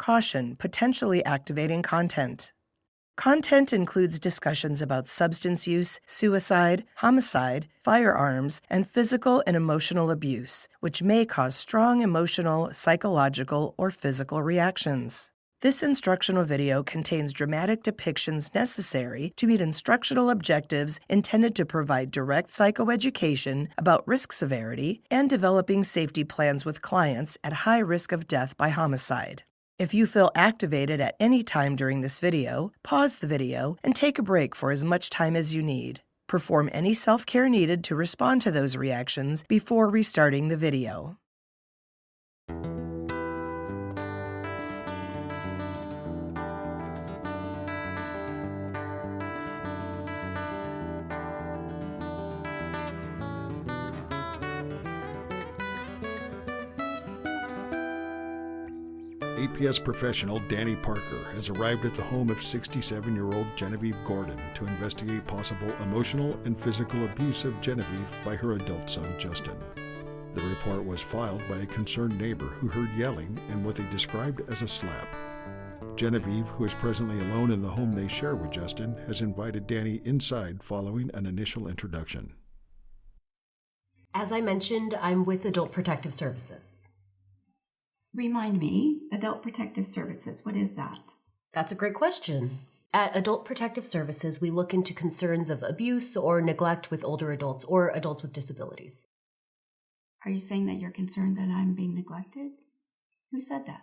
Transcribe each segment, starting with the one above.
caution potentially activating content. Content includes discussions about substance use, suicide, homicide, firearms, and physical and emotional abuse, which may cause strong emotional, psychological, or physical reactions. This instructional video contains dramatic depictions necessary to meet instructional objectives intended to provide direct psychoeducation about risk severity and developing safety plans with clients at high risk of death by homicide. If you feel activated at any time during this video, pause the video and take a break for as much time as you need. Perform any self-care needed to respond to those reactions before restarting the video. APS professional Danny Parker has arrived at the home of 67-year-old Genevieve Gordon to investigate possible emotional and physical abuse of Genevieve by her adult son, Justin. The report was filed by a concerned neighbor who heard yelling and what they described as a slap. Genevieve, who is presently alone in the home they share with Justin, has invited Danny inside following an initial introduction. As I mentioned, I'm with Adult Protective Services. Remind me, Adult Protective Services, what is that? That's a great question. At Adult Protective Services, we look into concerns of abuse or neglect with older adults or adults with disabilities. Are you saying that you're concerned that I'm being neglected? Who said that?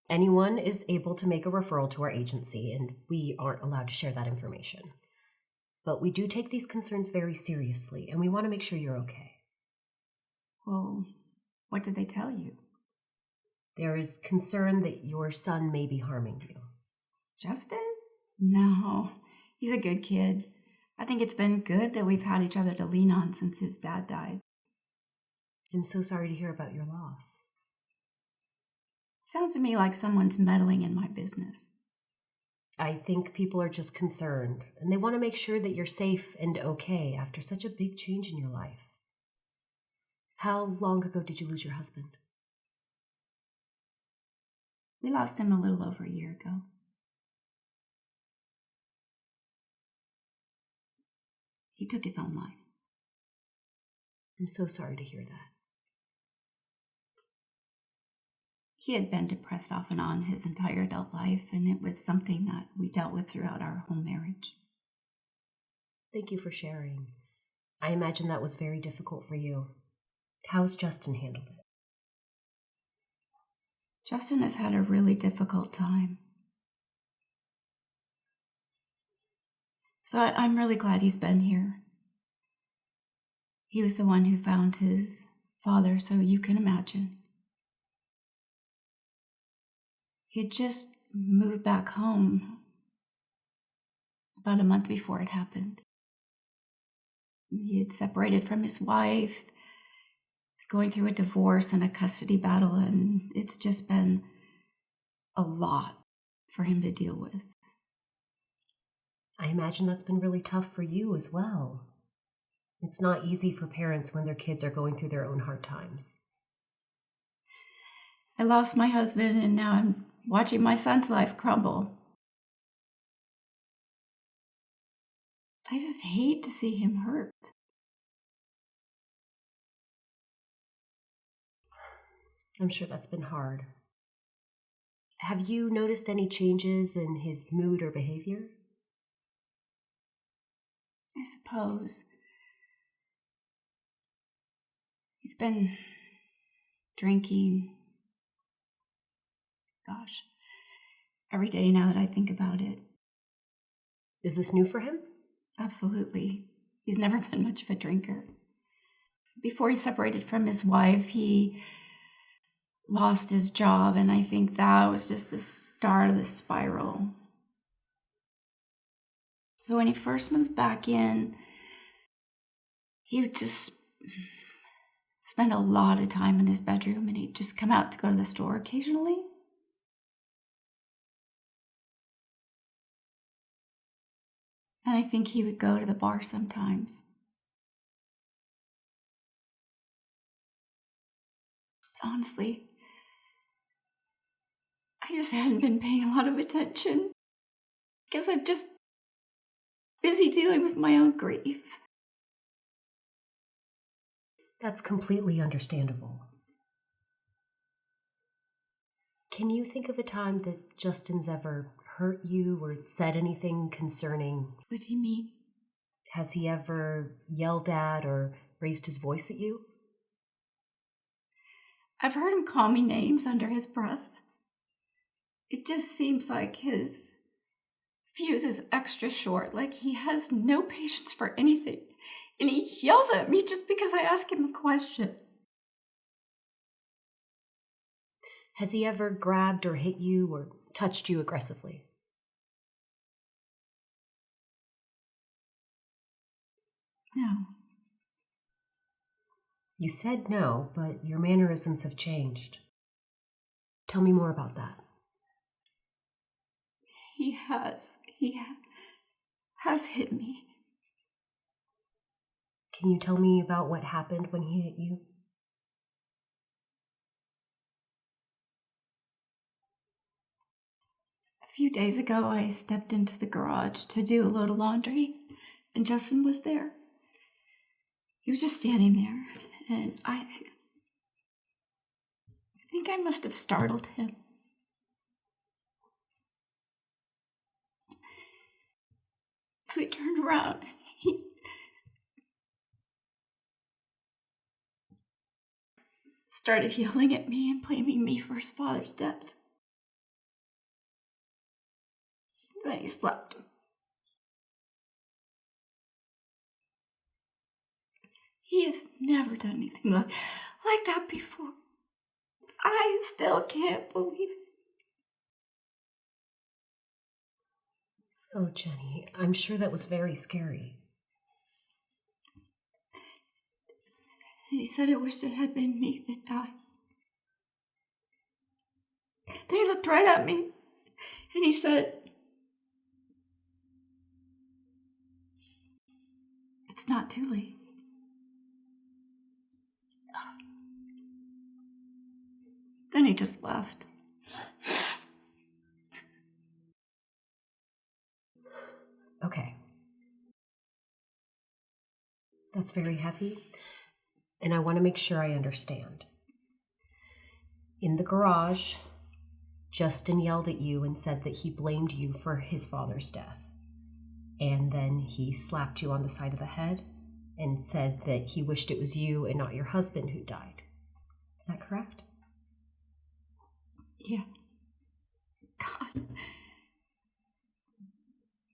Anyone is able to make a referral to our agency, and we aren't allowed to share that information. But we do take these concerns very seriously, and we want to make sure you're okay. Well, what did they tell you? There is concern that your son may be harming you. Justin? No, he's a good kid. I think it's been good that we've had each other to lean on since his dad died. I'm so sorry to hear about your loss. Sounds to me like someone's meddling in my business. I think people are just concerned, and they want to make sure that you're safe and okay after such a big change in your life. How long ago did you lose your husband? We lost him a little over a year ago. He took his own life. I'm so sorry to hear that. He had been depressed off and on his entire adult life, and it was something that we dealt with throughout our whole marriage. Thank you for sharing. I imagine that was very difficult for you. How's Justin handled it? Justin has had a really difficult time. So I'm really glad he's been here. He was the one who found his father, so you can imagine. He had just moved back home about a month before it happened. He had separated from his wife. He's going through a divorce and a custody battle, and it's just been a lot for him to deal with. I imagine that's been really tough for you as well. It's not easy for parents when their kids are going through their own hard times. I lost my husband, and now I'm watching my son's life crumble. I just hate to see him hurt. I'm sure that's been hard. Have you noticed any changes in his mood or behavior? I suppose. He's been drinking. Gosh, every day now that I think about it. Is this new for him? Absolutely. He's never been much of a drinker. Before he separated from his wife, he lost his job, and I think that was just the start of the spiral. So when he first moved back in, he would just spend a lot of time in his bedroom, and he'd just come out to go to the store occasionally. And I think he would go to the bar sometimes. But honestly, I just hadn't been paying a lot of attention. Guess I'm just busy dealing with my own grief. That's completely understandable. Can you think of a time that Justin's ever hurt you or said anything concerning? What do you mean? Has he ever yelled at or raised his voice at you? I've heard him call me names under his breath. It just seems like his fuse is extra short, like he has no patience for anything. And he yells at me just because I ask him a question. Has he ever grabbed or hit you or touched you aggressively? No. You said no, but your mannerisms have changed. Tell me more about that. He has hit me. Can you tell me about what happened when he hit you? A few days ago, I stepped into the garage to do a load of laundry, and Justin was there. He was just standing there, and I think I must have startled him. So he turned around, and he started yelling at me and blaming me for his father's death. Then he slapped him. He has never done anything like that before. I still can't believe it. Oh, Jenny, I'm sure that was very scary. And he said, I wished it had been me that died. Then he looked right at me, and he said, it's not too late. Then he just left. Okay. That's very heavy, and I want to make sure I understand. In the garage, Justin yelled at you and said that he blamed you for his father's death. And then he slapped you on the side of the head and said that he wished it was you and not your husband who died. Is that correct? Yeah. God.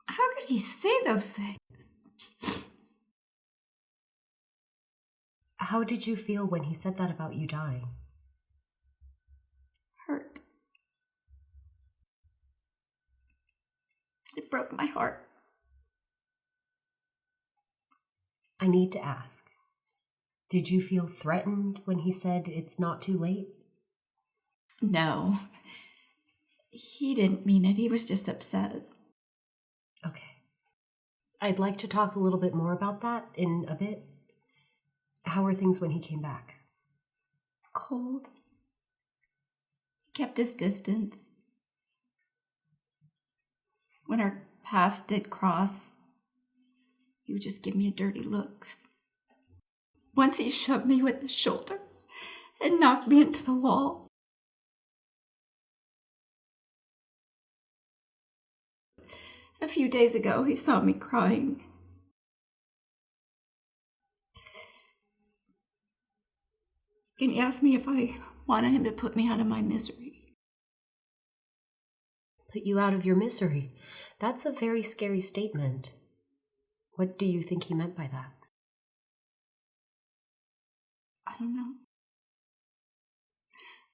How could he say those things? How did you feel when he said that about you dying? Hurt. It broke my heart. I need to ask, did you feel threatened when he said it's not too late? No. He didn't mean it. He was just upset. Okay. I'd like to talk a little bit more about that in a bit. How were things when he came back? Cold. He kept his distance. When our paths did cross, he would just give me dirty looks. Once he shoved me with the shoulder and knocked me into the wall. A few days ago, he saw me crying. And he asked me if I wanted him to put me out of my misery. Put you out of your misery? That's a very scary statement. What do you think he meant by that? I don't know.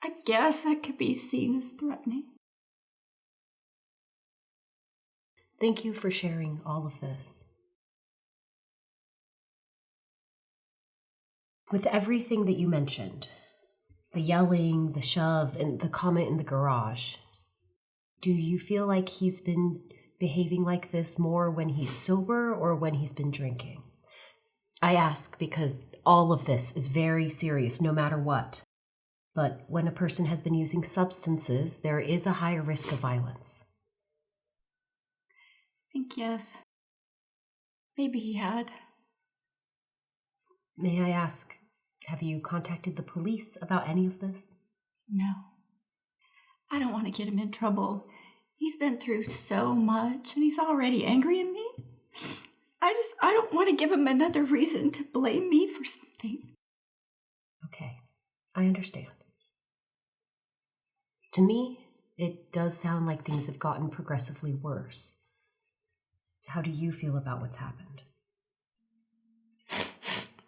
I guess that could be seen as threatening. Thank you for sharing all of this. With everything that you mentioned, the yelling, the shove, and the comment in the garage, do you feel like he's been behaving like this more when he's sober or when he's been drinking? I ask because all of this is very serious, no matter what. But when a person has been using substances, there is a higher risk of violence. I think yes. Maybe he had. May I ask, have you contacted the police about any of this? No. I don't want to get him in trouble. He's been through so much, and he's already angry at me. I don't want to give him another reason to blame me for something. Okay, I understand. To me, it does sound like things have gotten progressively worse. How do you feel about what's happened?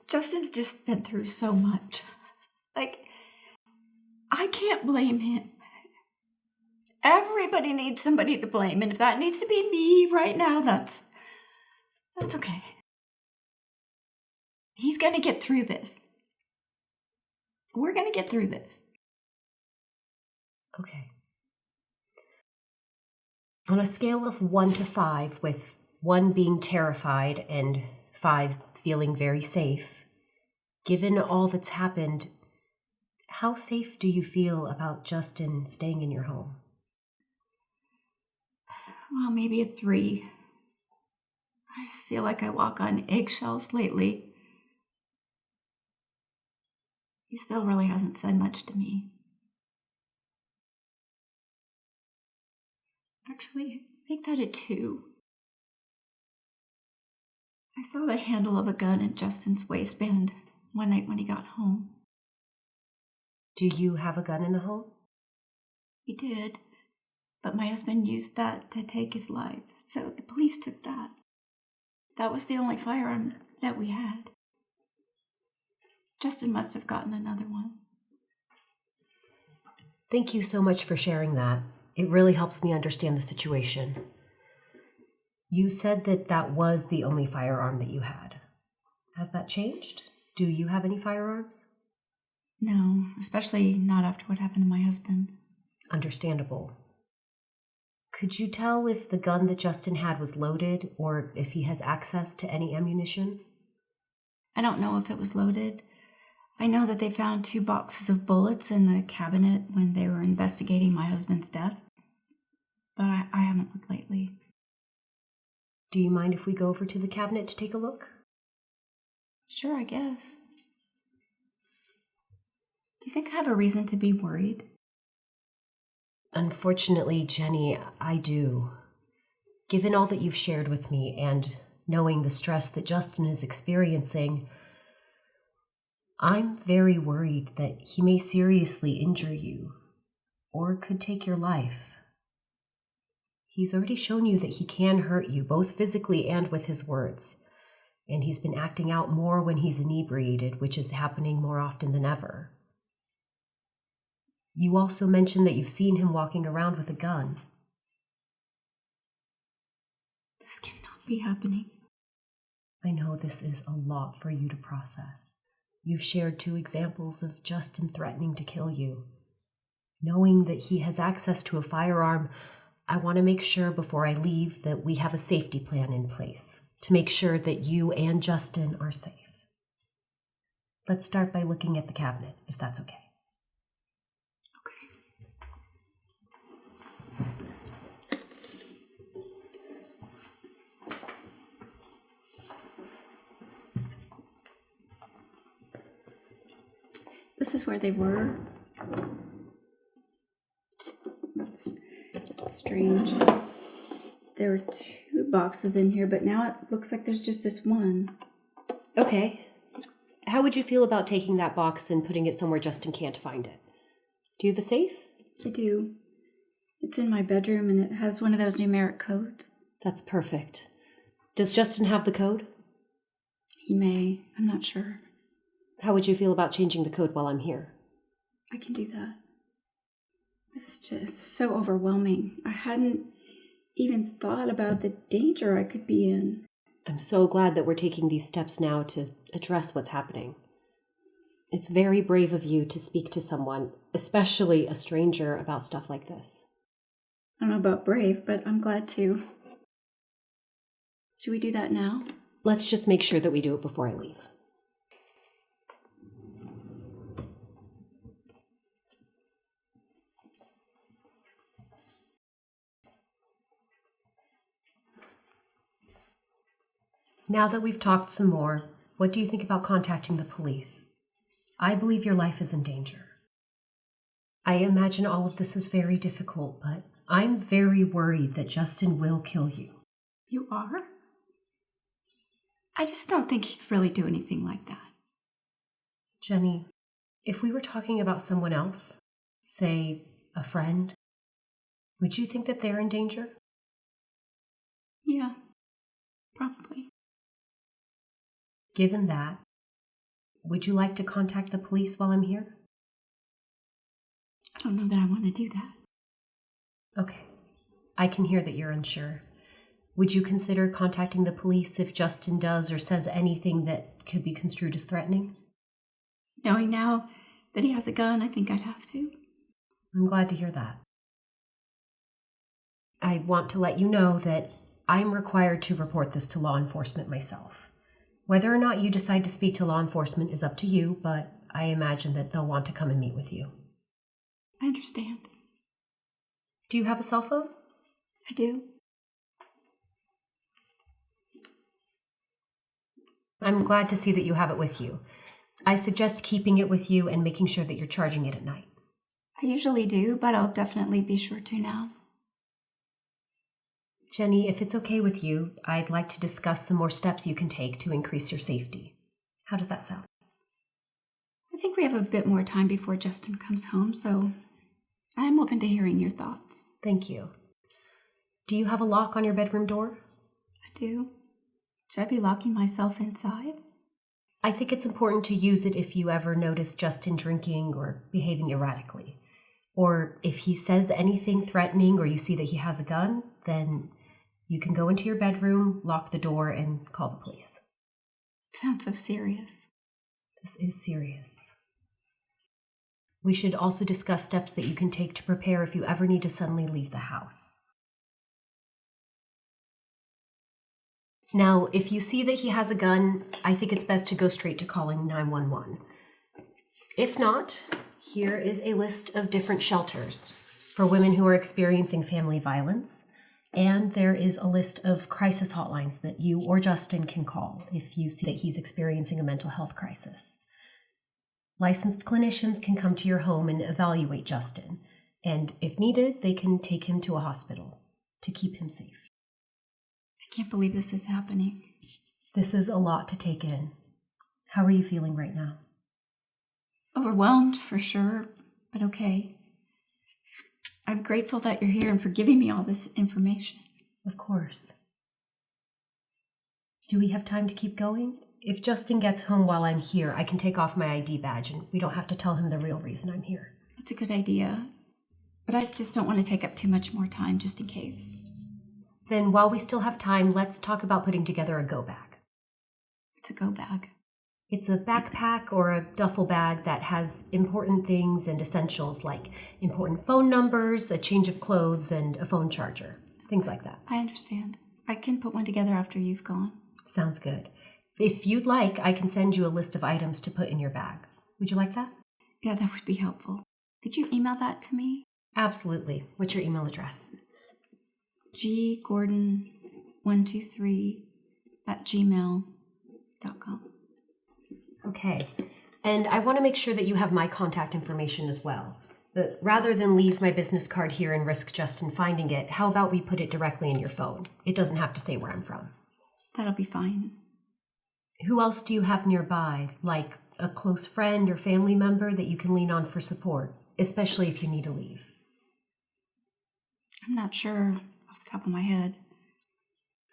Justin's just been through so much. I can't blame him. Everybody needs somebody to blame, and if that needs to be me right now, that's okay. He's gonna get through this. We're gonna get through this. Okay. On a scale of 1 to 5, with 1 being terrified and 5 feeling very safe, given all that's happened, how safe do you feel about Justin staying in your home? Well, maybe a 3. I just feel like I walk on eggshells lately. He still really hasn't said much to me. Actually, make that a 2. I saw the handle of a gun in Justin's waistband one night when he got home. Do you have a gun in the home? He did, but my husband used that to take his life, so the police took that. That was the only firearm that we had. Justin must have gotten another one. Thank you so much for sharing that. It really helps me understand the situation. You said that was the only firearm that you had. Has that changed? Do you have any firearms? No, especially not after what happened to my husband. Understandable. Could you tell if the gun that Justin had was loaded or if he has access to any ammunition? I don't know if it was loaded. I know that they found 2 boxes of bullets in the cabinet when they were investigating my husband's death, but I haven't looked lately. Do you mind if we go over to the cabinet to take a look? Sure, I guess. Do you think I have a reason to be worried? Unfortunately, Jenny, I do. Given all that you've shared with me and knowing the stress that Justin is experiencing, I'm very worried that he may seriously injure you or could take your life. He's already shown you that he can hurt you, both physically and with his words, and he's been acting out more when he's inebriated, which is happening more often than ever. You also mentioned that you've seen him walking around with a gun. This cannot be happening. I know this is a lot for you to process. You've shared 2 examples of Justin threatening to kill you. Knowing that he has access to a firearm, I want to make sure before I leave that we have a safety plan in place to make sure that you and Justin are safe. Let's start by looking at the cabinet, if that's okay. This is where they were. That's strange. There were 2 boxes in here, but now it looks like there's just this one. Okay. How would you feel about taking that box and putting it somewhere Justin can't find it? Do you have a safe? I do. It's in my bedroom, and it has one of those numeric codes. That's perfect. Does Justin have the code? He may. I'm not sure. How would you feel about changing the code while I'm here? I can do that. This is just so overwhelming. I hadn't even thought about the danger I could be in. I'm so glad that we're taking these steps now to address what's happening. It's very brave of you to speak to someone, especially a stranger, about stuff like this. I don't know about brave, but I'm glad to. Should we do that now? Let's just make sure that we do it before I leave. Now that we've talked some more, what do you think about contacting the police? I believe your life is in danger. I imagine all of this is very difficult, but I'm very worried that Justin will kill you. You are? I just don't think he'd really do anything like that. Jenny, if we were talking about someone else, say a friend, would you think that they're in danger? Yeah, probably. Given that, would you like to contact the police while I'm here? I don't know that I want to do that. Okay. I can hear that you're unsure. Would you consider contacting the police if Justin does or says anything that could be construed as threatening? Knowing now that he has a gun, I think I'd have to. I'm glad to hear that. I want to let you know that I'm required to report this to law enforcement myself. Whether or not you decide to speak to law enforcement is up to you, but I imagine that they'll want to come and meet with you. I understand. Do you have a cell phone? I do. I'm glad to see that you have it with you. I suggest keeping it with you and making sure that you're charging it at night. I usually do, but I'll definitely be sure to now. Jenny, if it's okay with you, I'd like to discuss some more steps you can take to increase your safety. How does that sound? I think we have a bit more time before Justin comes home, so I'm open to hearing your thoughts. Thank you. Do you have a lock on your bedroom door? I do. Should I be locking myself inside? I think it's important to use it if you ever notice Justin drinking or behaving erratically. Or if he says anything threatening or you see that he has a gun, then you can go into your bedroom, lock the door, and call the police. It sounds so serious. This is serious. We should also discuss steps that you can take to prepare if you ever need to suddenly leave the house. Now, if you see that he has a gun, I think it's best to go straight to calling 911. If not, here is a list of different shelters for women who are experiencing family violence, and there is a list of crisis hotlines that you or Justin can call if you see that he's experiencing a mental health crisis. Licensed clinicians can come to your home and evaluate Justin, and if needed, they can take him to a hospital to keep him safe. I can't believe this is happening. This is a lot to take in. How are you feeling right now? Overwhelmed, for sure, but okay. I'm grateful that you're here and for giving me all this information. Of course. Do we have time to keep going? If Justin gets home while I'm here, I can take off my ID badge and we don't have to tell him the real reason I'm here. That's a good idea, but I just don't want to take up too much more time just in case. Then while we still have time, let's talk about putting together a go bag. It's a go bag. It's a backpack or a duffel bag that has important things and essentials like important phone numbers, a change of clothes, and a phone charger. Things like that. I understand. I can put one together after you've gone. Sounds good. If you'd like, I can send you a list of items to put in your bag. Would you like that? Yeah, that would be helpful. Could you email that to me? Absolutely. What's your email address? ggordon123@gmail.com. Okay. And I want to make sure that you have my contact information as well. But rather than leave my business card here and risk Justin finding it, how about we put it directly in your phone? It doesn't have to say where I'm from. That'll be fine. Who else do you have nearby, like a close friend or family member that you can lean on for support, especially if you need to leave? I'm not sure off the top of my head.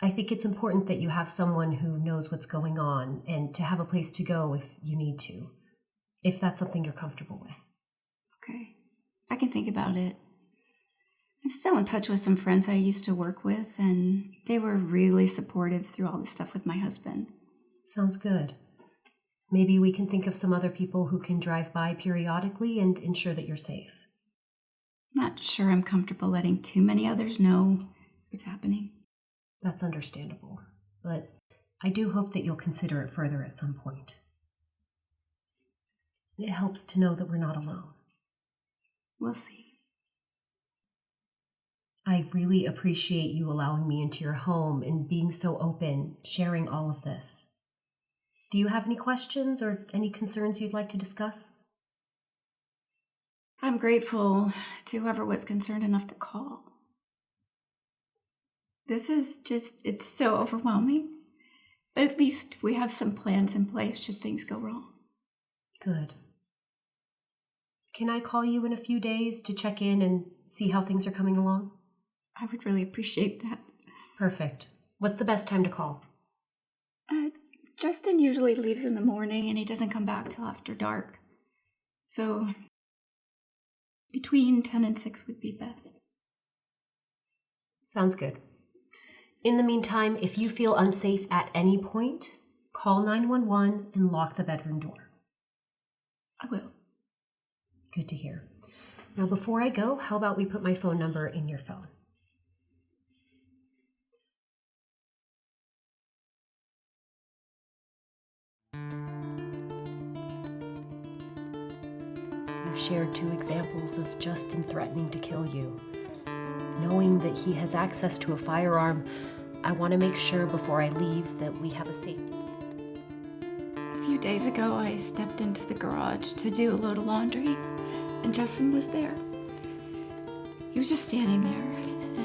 I think it's important that you have someone who knows what's going on and to have a place to go if you need to, if that's something you're comfortable with. Okay, I can think about it. I'm still in touch with some friends I used to work with, and they were really supportive through all this stuff with my husband. Sounds good. Maybe we can think of some other people who can drive by periodically and ensure that you're safe. I'm not sure I'm comfortable letting too many others know what's happening. That's understandable, but I do hope that you'll consider it further at some point. It helps to know that we're not alone. We'll see. I really appreciate you allowing me into your home and being so open, sharing all of this. Do you have any questions or any concerns you'd like to discuss? I'm grateful to whoever was concerned enough to call. This is it's so overwhelming. But at least we have some plans in place should things go wrong. Good. Can I call you in a few days to check in and see how things are coming along? I would really appreciate that. Perfect. What's the best time to call? Justin usually leaves in the morning and he doesn't come back till after dark. So between 10 and 6 would be best. Sounds good. In the meantime, if you feel unsafe at any point, call 911 and lock the bedroom door. I will. Good to hear. Now, before I go, how about we put my phone number in your phone? You've shared 2 examples of Justin threatening to kill you. Knowing that he has access to a firearm, I want to make sure before I leave that we have a safety. A few days ago, I stepped into the garage to do a load of laundry, and Justin was there. He was just standing there,